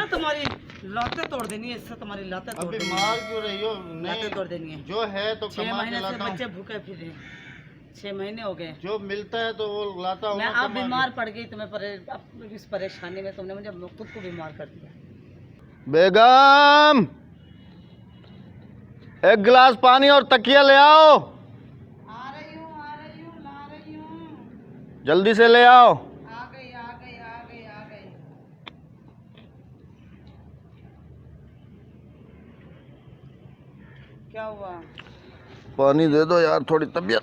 ना तुम्हारी लातें तोड़ देनी है, इससे तुम्हारी लातें तोड़ अभी देनी मार है। क्यों रही हो? लातें तोड़ देनी है। जो है तो 6 कमा के महीने से लाता हूँ। बच्चे भूखे फिर रहे हैं, 6 महीने हो गए। जो मिलता है तो वो लाता हूँ मैं ना, आप कमा बीमार पड़ गई, इस परेशानी में तुमने मुझे खुद को बीमार कर दिया। के। बेगम, एक गिलास पानी और तकिया ले आओ। आ रही हूँ, ला रही हूँ। जल्दी से ले आओ। आ गई। क्या हुआ? पानी दे दो यार, थोड़ी तबीयत।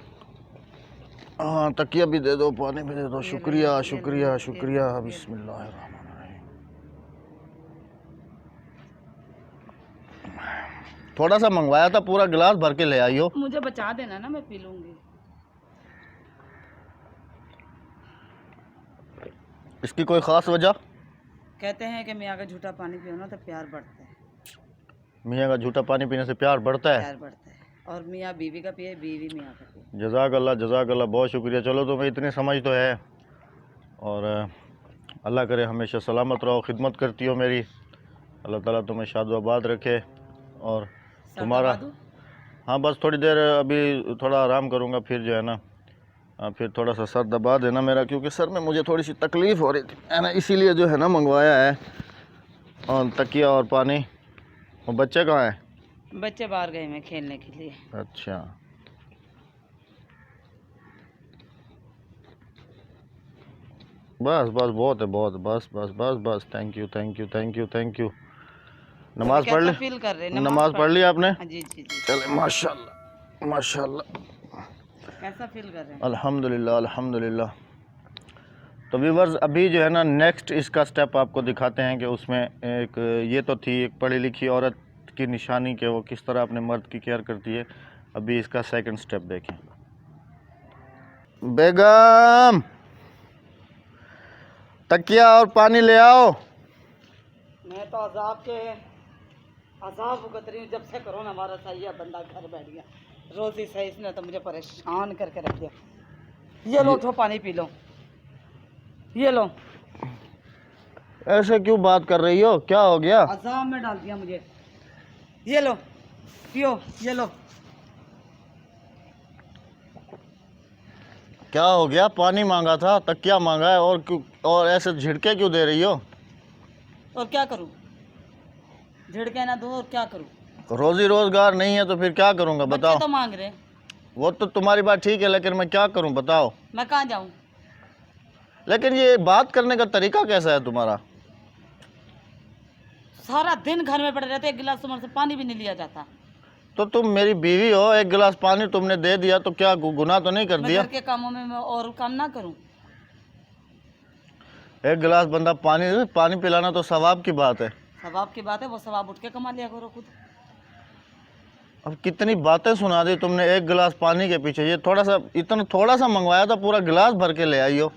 हाँ, तकिया भी दे दो, पानी भी दे दो। शुक्रिया शुक्रिया शुक्रिया। बिस्मिल्लाहिर्रहमानिर्रहीम। थोड़ा सा मंगवाया था, पूरा गिलास भर के ले आई हो। मुझे बचा देना ना, मैं पी लूंगी। इसकी कोई खास वजह? कहते हैं कि मियाँ का झूठा पानी पियो ना तो प्यार बढ़ता है। मियाँ का झूठा पानी पीने से प्यार बढ़ता है? प्यार बढ़ता है। और मियाँ बीवी का पिए, बीवी मियाँ का पिए। जज़ाक अल्लाह, बहुत शुक्रिया। चलो, तुम्हें इतनी समझ तो है। और अल्लाह करे हमेशा सलामत रहो, खिदमत करती हो मेरी। अल्लाह ताला तुम्हें शाद आबाद रखे। और तुम्हारा, हाँ बस थोड़ी देर अभी थोड़ा आराम करूँगा, फिर जो है ना फिर थोड़ा सा सर दबा देना मेरा, क्योंकि सर में मुझे थोड़ी सी तकलीफ़ हो रही थी, है ना, इसीलिए जो है ना मंगवाया है। और तकिया और पानी। और बच्चे कहाँ हैं? बच्चे बाहर गए हैं खेलने के लिए। अच्छा, बस बस बहुत है, बहुत, बस बस बस बस। Thank you thank you thank you thank you. नमाज पढ़ ली? फील कर रहे? नमाज पढ़ ली आपने? जी जी जी। चले, माशाल्लाह माशाल्लाह। कैसा फील कर रहे हैं? अल्हम्दुलिल्लाह अल्हम्दुलिल्लाह। तो व्यूवर्स, अभी जो है ना नेक्स्ट इसका स्टेप आपको दिखाते हैं कि उसमें एक ये तो थी एक पढ़ी लिखी औरत की निशानी कि वो किस तरह अपने मर्द की केयर करती है। अभी इसका सेकंड स्टेप देखें। बेगम, तकिया और पानी ले आओ। मैं तो अजाब भुगत रही हूँ जब से कोरोना वायरस आई है। बंदा घर बैठ गया, रोज़ ही सही, इसने तो मुझे परेशान करके रख दिया। ये लो, उठो पानी पी लो। ये लो। ऐसे क्यों बात कर रही हो? क्या हो गया? अजाब में डाल दिया मुझे। ये लो, पियो। ये लो। क्या हो गया? पानी मांगा था, तकिया मांगा है, और क्यों, और ऐसे झिड़के क्यों दे रही हो? और क्या करूं? झिड़के ना दो और क्या करूं? रोजी रोजगार नहीं है तो फिर क्या करूंगा बताओ? बच्चे तो मांग रहे। वो तो तुम्हारी बात ठीक है, लेकिन मैं क्या करूं बताओ? मैं कहाँ जाऊं? लेकिन ये बात करने का तरीका कैसा है तुम्हारा? सारा दिन घर में पड़े रहते, एक गिलास तुम्हारे से पानी भी नहीं लिया जाता। तो तुम मेरी बीवी हो, एक गिलास पानी तुमने दे दिया तो क्या गुनाह तो नहीं कर मैं दिया? घर के कामों में मैं और काम ना करूं? एक गिलास बंदा पानी पिलाना तो सवाब की बात है। सवाब की बात है, वो सवाब उठ के कमा लिया करो खुद। अब कितनी बातें सुना दी तुमने एक गिलास पानी के पीछे। ये इतना थोड़ा सा मंगवाया था, पूरा गिलास भर के ले आई हो।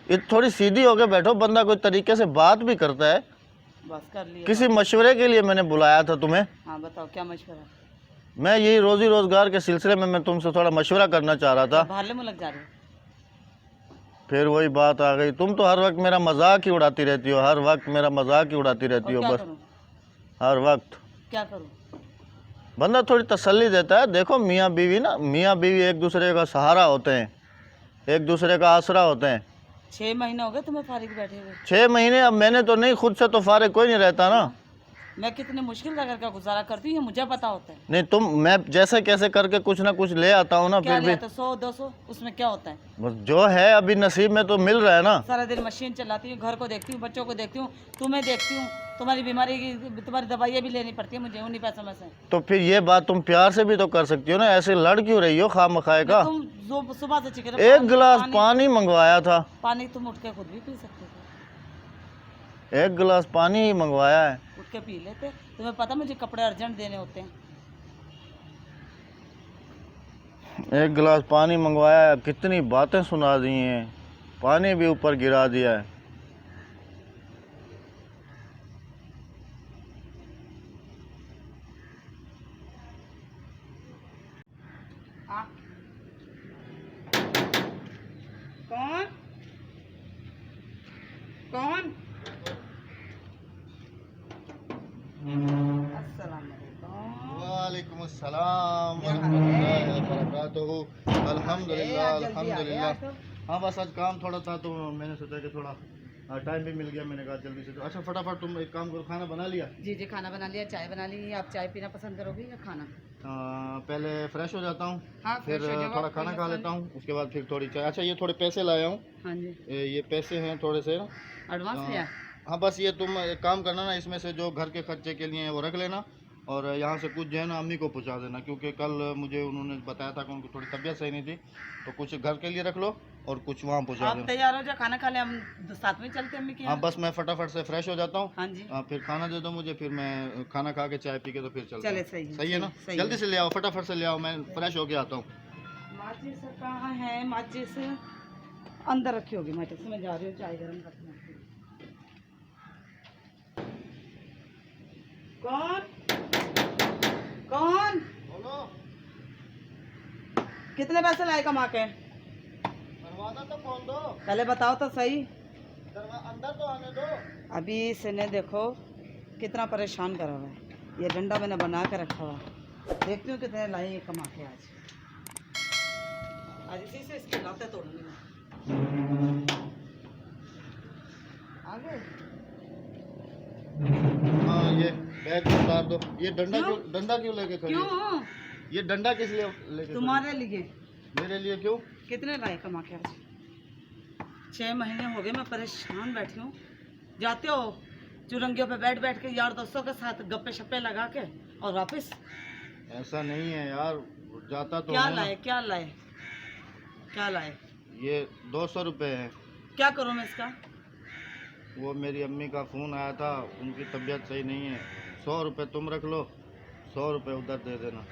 ये थोड़ी सीधी होके बैठो, बंदा कोई तरीके से बात भी करता है। बस कर लिया। किसी मशवरे के लिए मैंने बुलाया था तुम्हें। हाँ बताओ, क्या मशवरा? मैं यही रोजी रोजगार के सिलसिले में मैं तुमसे थोड़ा मशवरा करना चाह रहा था। भाले में लग जा रहे हो? फिर वही बात आ गई। तुम तो हर वक्त मेरा मजाक ही उड़ाती रहती हो, हर वक्त मेरा मजाक ही उड़ाती रहती हो, बस हर वक्त। क्या करूं? बंदा थोड़ी तसल्ली देता है। देखो मियाँ बीवी एक दूसरे का सहारा होते हैं, एक दूसरे का आसरा होते हैं। 6 महीने हो गए तुम्हें फारिग बैठे हुए। 6 महीने? अब मैंने तो नहीं, खुद से तो फारिग कोई नहीं रहता ना। मैं कितनी मुश्किल का गुजारा करती हूँ, ये मुझे पता होता है। नहीं, मैं जैसे कैसे करके कुछ ना कुछ ले आता हूँ ना। क्या फिर भी 100-200 उसमें क्या होता है? बस जो है अभी नसीब में तो मिल रहा है ना। सारा दिन मशीन चलाती हूँ, घर को देखती हूँ, बच्चों को देखती हूँ, तुम्हें देखती हूँ, तुम्हारी बीमारी की तुम्हारी दवाइयाँ भी लेनी पड़ती है मुझे उन्हीं पैसों में से। तो फिर ये बात तुम प्यार से भी तो कर सकती हो ना, ऐसे लड़ क्यों रही हो खामखाए का? तुम जो सुबह से चिकन एक गिलास पानी मंगवाया था। पानी तुम उठ के खुद भी पी सकते थे। एक गिलास पानी ही मंगवाया है। उठ के पी लेते। तुम्हें पता मुझे कपड़े अर्जेंट देने होते हैं। एक गिलास पानी मंगवाया है, कितनी बातें सुना दी हैं, पानी भी ऊपर गिरा दिया है। कौन? अल्हम्दुलिल्लाह अल्हम्दुलिल्लाह। हाँ बस आज काम थोड़ा था तो मैंने सोचा कि थोड़ा टाइम भी मिल गया, मैंने कहा जल्दी से। तो अच्छा फटाफट तुम एक काम करो, खाना बना लिया? जी जी खाना बना लिया, चाय बना ली। आप चाय पीना पसंद करोगे या खाना? पहले फ्रेश हो जाता हूँ, हाँ, फिर फ्रेश हो जाओ, थोड़ा कोई खाना खा मसला लेता हूँ, उसके बाद फिर थोड़ी चाय। अच्छा ये थोड़े पैसे लाया हूँ, हाँ जी ये पैसे हैं थोड़े से ना। एडवांस लिया। हाँ बस ये तुम एक काम करना ना, इसमें से जो घर के खर्चे के लिए है वो रख लेना, और यहाँ से कुछ जो है ना अम्मी को पहुँचा देना, क्योंकि कल मुझे उन्होंने बताया था कि उनकी थोड़ी तबीयत सही नहीं थी। तो कुछ घर के लिए रख लो और कुछ वहाँ पहुँचा आप देना। तैयार हो जाओ, खाना खा ले, हम साथ में चलते हैं अम्मी के हाँ यहाँ। बस मैं फटाफट से फ्रेश हो जाता हूँ। हाँ जी फिर खाना दे दो मुझे, फिर मैं खाना खा के चाय पी के तो फिर चलता चले, हूँ। सही है, सही है ना? सही जल्दी है। से ले आओ, फटाफट से ले आओ, मैं फ्रेश होके आता हूँ। माचिस कहाँ है? माचिस अंदर रखी होगी। माचिस मैं जा रही हूँ चाय गर्म करने। कौन कौन? बोलो। कितने पैसे लाए कमा के? दरवाजा तो खोल दो, पहले बताओ तो सही। अंदर तो आने दो। अभी इसने देखो कितना परेशान करा हुआ है। ये डंडा मैंने बना के रखा हुआ है, देखती हूँ कितने लाए ये कमा के आज। आज इसी से इसके लाते तोड़ूंगी मैं। आ गए? हाँ ये बैग उतार दो। ये डंडा क्यों लेके खड़ी हो? क्यों? ये डंडा किस लिए लेके? तुम्हारे लिए। मेरे लिए क्यों? कितने लाए कमा के आज? 6 महीने हो गए मैं परेशान बैठी हूँ। जाते हो चुरंगियों पे बैठ बैठ के यार दोस्तों के साथ गप्पे शप्पे लगा के और वापस। ऐसा नहीं है यार, जाता तो क्या हूँ ना। लाए क्या लाए क्या लाए? ये 200 रुपये है। क्या करूँ मैं इसका? वो मेरी अम्मी का फ़ोन आया था, उनकी तबीयत सही नहीं है। 100 रुपये तुम रख लो, 100 रुपये उधर दे देना।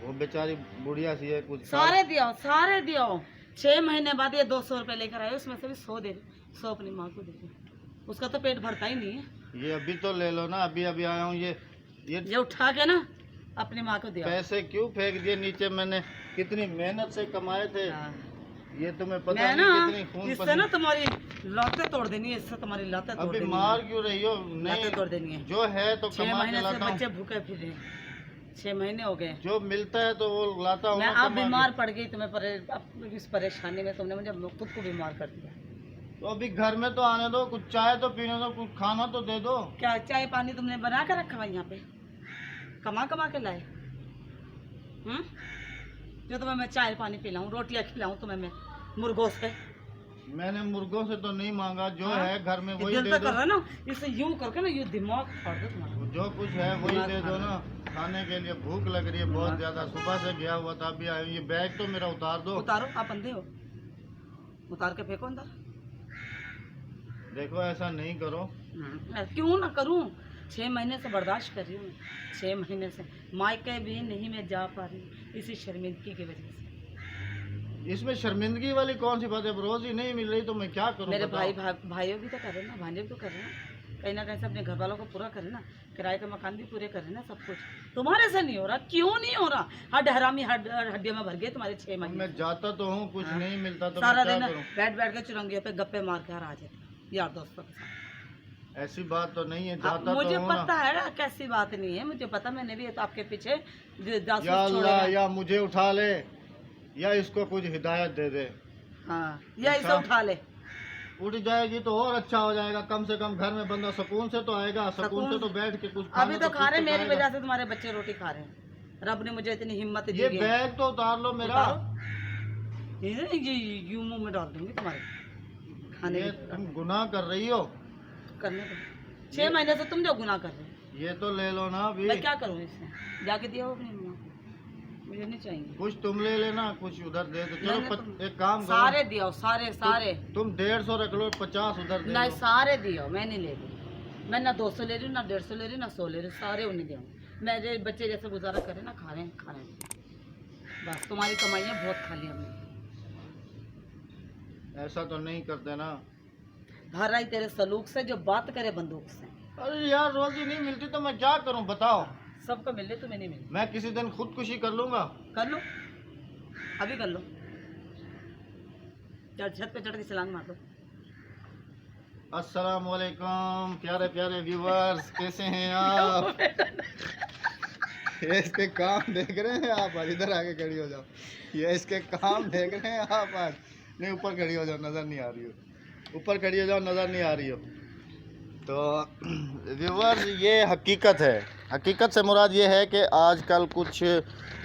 वो बेचारी बुढ़िया सी है, कुछ सारे दियो सारे दियो। 6 महीने बाद ये 200 रुपये लेकर आए, उसमें से भी 100 दे दे। 100 अपनी माँ को दे दे, उसका तो पेट भरता ही नहीं है। ये अभी तो ले लो ना, अभी अभी आया हूँ। ये उठा के ना अपनी माँ को दिया। पैसे क्यों फेंक दिए नीचे? मैंने कितनी मेहनत से कमाए थे। हाँ। ये तुम्हें पता मैं नहीं ना कितनी खून इससे पसीने। ना तुम्हारी लातें तोड़ देनी है, इससे तुम्हारी लातें तोड़ अभी देनी मार है। क्यों रही हो? लातें नहीं तोड़ देनी है। जो है तो 6 कमा के महीने से लाता हूँ। बच्चे भूखे फिर रहे, 6 महीने हो गए। जो मिलता है तो वो लाता हूँ मैं ना अब कमा के। बीमार पड़ गई, इस परेशानी में तुमने मुझे खुद को बीमार कर दिया। तो अभी घर में तो आने दो, कुछ चाय तो पीने दो, कुछ खाना तो दे दो। क्या चाय पानी तुमने बना कर रखा है यहाँ पे? कमा कमा के लाए? जो तुम्हें मैं चाय पानी पिलाऊं, रोटियां खिलाऊं तुम्हें मैं मुर्गों से? मैंने मुर्गों से तो नहीं मांगा, जो हाँ? है घर में वही दिल दे पे दो। कर रहा है ना, इसे यूं करके ना यूं दिमाग फाड़ दो तुम्हारा। जो कुछ है वही दिमाग दे दो खाना। ना, खाने के लिए भूख लग रही है बहुत ज्यादा। सुबह से गया हुआ था, अभी आया हूँ। ये बैग तो मेरा उतार दो। उतारो, आप अंधे हो? उतार के फेंको अंदर। देखो ऐसा नहीं करो। क्यों ना करूं? 6 महीने से बर्दाश्त कर रही हूँ। 6 महीने से मायके भी नहीं मैं जा पा रही, इसी शर्मिंदगी की वजह से। इसमें शर्मिंदगी वाली कौन सी बात है? रोज ही नहीं मिल रही तो मैं क्या करूं? मेरे बताओ। भाइयों भी तो कर रहे हैं ना, भांजे भी तो कर रहे हैं। कहीं ना कहीं से अपने घर वालों को पूरा करें ना, किराए के मकान भी पूरे करें ना, सब कुछ। तुम्हारे से नहीं हो रहा, क्यों नहीं हो रहा? हड्ड हरामी हड्डियों में भर गए तुम्हारे 6 महीने। मैं जाता तो हूँ, कुछ नहीं मिलता तो सारा मैं दिन क्या करूं? बैठ बैठ के चुरंगियों पे गप्पे मार के आ जाते यार दोस्तों के साथ। ऐसी बात तो नहीं है, हाँ, जाता मुझे तो हूँ ना। पता है ना, कैसी बात नहीं है, मुझे पता। मैंने भी तो आपके पीछे जासूस या छोड़े अल्लाह, हैं। या मुझे उठा ले या इसको कुछ हिदायत दे दे। हाँ, या इसे उठा ले। उठ जाएगी तो और अच्छा हो जाएगा, कम से कम घर में बंदा सुकून से तो आएगा, सुकून से तो बैठ के कुछ खाना अभी तो खा रहे, मेरी खाएगा। वजह से तुम्हारे बच्चे रोटी खा रहे हैं। रब ने मुझे इतनी हिम्मत दी ये है। बैग तो उतार लो मेरा। ये यूं मुंह में डाल दूंगी तुम्हारे खाने ये की। तुम गुनाह कर रही हो। करने दो। 6 महीने से तुम जो गुनाह कर रहे हो। ये तो ले लो ना अभी। मैं क्या करूँ इसमें? जाके दिया हो अपनी माँ को? मुझे नहीं चाहिए। कुछ तुम ले लेना, कुछ उधर दे दो। चलो मैंने एक काम करो, सारे दियो, सारे सारे। तुम 150 रख लो, 50 उधर दे नहीं, दो। सारे दियो, मैं नहीं ले रही। मैं ना 200 ले रही हूँ, ना 150 ले रही हूँ, ना 100 ले रही हूँ। सारे उन्हें दिया। मेरे बच्चे जैसे गुजारा करें ना, खा रहे हैं खाने में। बस तुम्हारी कमाइयाँ बहुत खा ली हमने। ऐसा तो नहीं करते ना। घर आई तेरे सलूक से, जो बात करे बंदूक से। अरे यार रोजी नहीं मिलती तो मैं क्या करूं बताओ? सबको मिल रही, तुम्हें नहीं मिल। मैं किसी दिन खुदकुशी कर लूंगा। कर लो, अभी कर लो। छत पे चढ़ के छलांग मार दो। अस्सलाम वालेकुम प्यारे प्यारे व्यूअर्स, कैसे हैं आप? ये इसके काम देख रहे हैं आप, आज इधर आके खड़ी हो जाओ। ये इसके काम देख रहे हैं आप आज। नहीं, ऊपर खड़ी हो जाओ, नज़र नहीं आ रही हो। ऊपर खड़ी हो जाओ, नज़र नहीं आ रही हो। तो व्यूअर्स, ये हकीकत है। हकीकत से मुराद ये है कि आजकल कुछ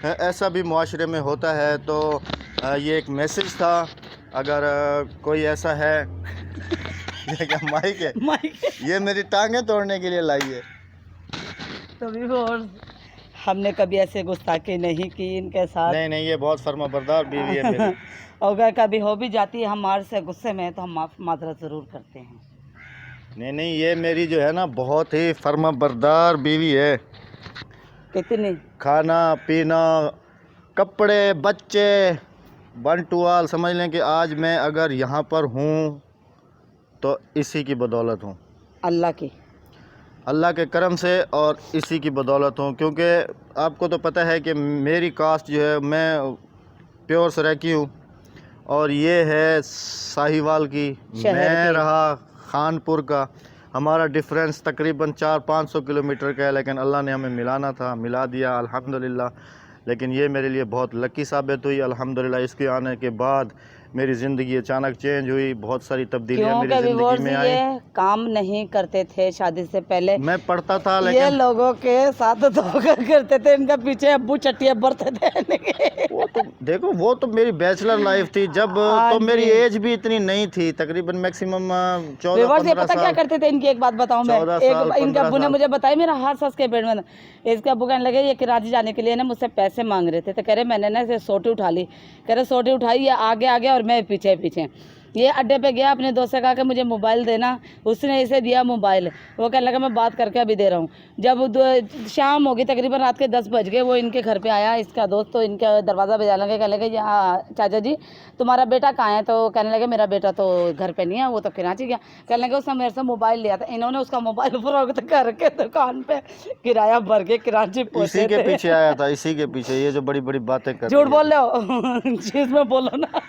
ऐसा भी मुआशरे में होता है। तो ये एक मैसेज था, अगर कोई ऐसा है ये क्या माइक है? ये मेरी टांगें तोड़ने के लिए लाई है। तो व्यूअर्स, हमने कभी ऐसे गुस्ताखी नहीं की इनके साथ। नहीं, ये बहुत फर्माबरदार बीवी है मेरी। अगर कभी हो भी जाती है हमारे से गुस्से में तो हम माजरत ज़रूर करते हैं। नहीं, ये मेरी जो है ना बहुत ही फर्माबरदार बीवी है। कितनी खाना पीना, कपड़े, बच्चे, वन टू ऑल, समझ लें कि आज मैं अगर यहाँ पर हूँ तो इसी की बदौलत हूँ, अल्लाह के करम से, और इसी की बदौलत हूँ। क्योंकि आपको तो पता है कि मेरी कास्ट जो है, मैं प्योर सराइकी हूँ और ये है साहिवाल की, मैं रहा खानपुर का। हमारा डिफरेंस तकरीबन 400-500 किलोमीटर का है, लेकिन अल्लाह ने हमें मिलाना था, मिला दिया अल्हम्दुलिल्लाह। लेकिन ये मेरे लिए बहुत लकी साबित हुई अल्हम्दुलिल्लाह। इसके आने के बाद मेरी ज़िंदगी अचानक चेंज हुई, बहुत सारी तब्दीलियाँ मेरी ज़िंदगी में आई। ये काम नहीं करते थे शादी से पहले, मैं पढ़ता था, ये लेकिन लोगों के साथ धोखा करते थे। इनका पीछे अब्बू चट्टियाँ बरते थे। वो तो देखो, वो तो मेरी बैचलर लाइफ थी, जब तो मेरी एज भी इतनी नहीं थी, तकरीबन मैक्सिमम 14-15 पता क्या साल। करते थे इनकी एक बात बताऊं मैं, 14 साल, इनके 15 अब्बू ने साल। मुझे बताई, मेरा हाथ सस के पेट में था। इसके अब्बू कहने लगे ये कराची जाने के लिए ना मुझसे पैसे मांग रहे थे, तो कह रहे मैंने ना इसे सोटी उठा ली। कह रहे सोटी उठाई, ये आगे आगे और मैं पीछे पीछे। ये अड्डे पे गया, अपने दोस्त से कहा कि मुझे मोबाइल देना, उसने इसे दिया मोबाइल। वो कहने लगा मैं बात करके अभी दे रहा हूँ। जब शाम होगी, तकरीबन रात के 10 बज गए, वो इनके घर पे आया इसका दोस्त, तो इनका दरवाज़ा बजाने लगे। कहने लगे चाचा जी तुम्हारा बेटा कहाँ है? तो कहने लगे मेरा बेटा तो घर पे नहीं है, वो तो कराची गया। कहने लगे उसने मेरे से मोबाइल लिया था। इन्होंने उसका मोबाइल फरोख्त करके दुकान पे किराया भर के कराची पहुँचे। इसी के पीछे आया था, इसी के पीछे। ये जो बड़ी बड़ी बातें कर झूठ बोल रहे हो, चीज में बोलो ना।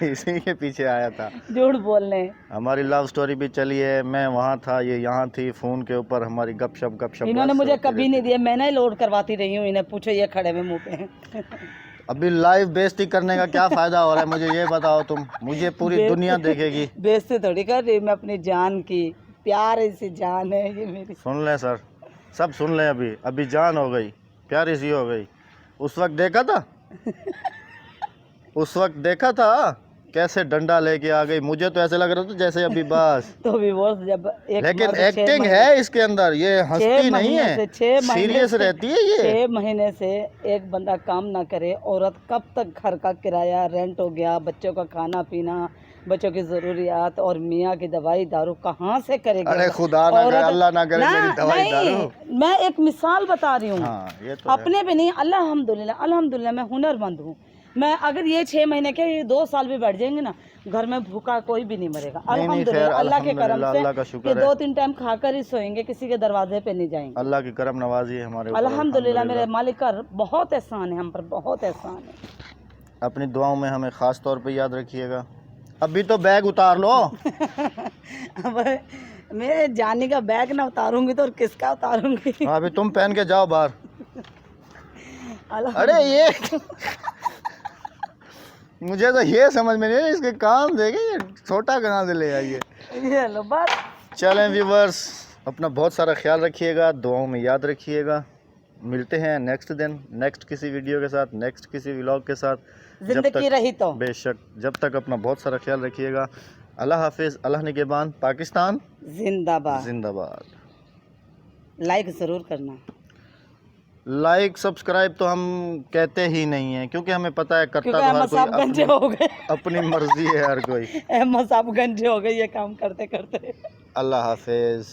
इसी के पीछे आया था। झूठ बोलने। हमारी लव स्टोरी भी चली है, मैं वहाँ था, ये यहाँ थी, फ़ोन के ऊपर हमारी गपशप। इन्होंने मुझे कभी नहीं दिया, मैंने ही लोड करवाती रही हूँ इन्हें। पूछो ये खड़े में मुँह पे। अभी लाइव बेइज्जती करने का क्या फ़ायदा हो रहा है? मुझे ये बताओ तुम, मुझे पूरी दुनिया देखेगी। बेइज्जती थोड़ी कर रही मैं अपनी जान की, प्यार सी जान है ये मेरी। सुन लें सर, सब सुन लें। अभी जान हो गई, प्यारी सी हो गई। उस वक्त देखा था उस वक्त देखा था कैसे डंडा लेके आ गई। मुझे तो ऐसे लग रहा था जैसे अभी बस तो भी वो जब लेकिन एक्टिंग है इसके अंदर, ये हंसती नहीं है, सीरियस रहती है ये। 6 महीने से एक बंदा काम ना करे, औरत कब तक घर का किराया, रेंट हो गया, बच्चों का खाना पीना, बच्चों की ज़रूरियात और मियाँ की दवाई दारू कहाँ से करेगी? अरे खुदा ना करे, अल्लाह ना करे मेरी दवाई दारू। मैं एक मिसाल बता रही हूँ। हाँ, ये तो अपने पे नहीं, अल्हम्दुलिल्लाह मैं हुनरमंद हूँ। मैं अगर ये 6 महीने के, ये 2 साल भी बैठ जाएंगे ना, घर में भूखा कोई भी नहीं मरेगा। अल्हम्दुलिल्लाह, अल्लाह के करम से, अल्लाह का शुक्र है। 2-3 टाइम खाकर ही सोएंगे, किसी के दरवाजे पे नहीं जाएंगे। अल्लाह की करम नवाजी है हमारे ऊपर। अल्हम्दुलिल्लाह, मेरे मालिक का बहुत एहसान है हम पर, बहुत एहसान है। अपनी दुआओं में हमें ख़ास तौर पे याद रखिएगा। अभी तो बैग उतार लो। अब मैं जानी का बैग ना उतारूंगी तो और किसका उतारूंगी? अभी तुम पहन के जाओ बाहर। अरे ये मुझे तो ये समझ में नहीं है, इसके काम देखे ये छोटा कहाँ से ले आइए। ये लो बस। चलें व्यूवर्स, अपना बहुत सारा ख्याल रखिएगा, दुआओं में याद रखिएगा। मिलते हैं नेक्स्ट दिन, नेक्स्ट किसी वीडियो के साथ, नेक्स्ट किसी व्लॉग के साथ। जिंदगी रही तो बेशक, जब तक अपना बहुत सारा ख्याल रखिएगा। अल्लाह हाफिज़, अल्लाह निगहबान, पाकिस्तान जिंदाबाद। जिंदाबाद। लाइक ज़रूर करना। लाइक सब्सक्राइब तो हम कहते ही नहीं है, क्योंकि हमें पता है करता तो हर कोई गंजे हो गए। अपनी मर्जी है हर कोई। अहमद साहब गंजे हो गए ये काम करते करते। अल्लाह हाफिज़।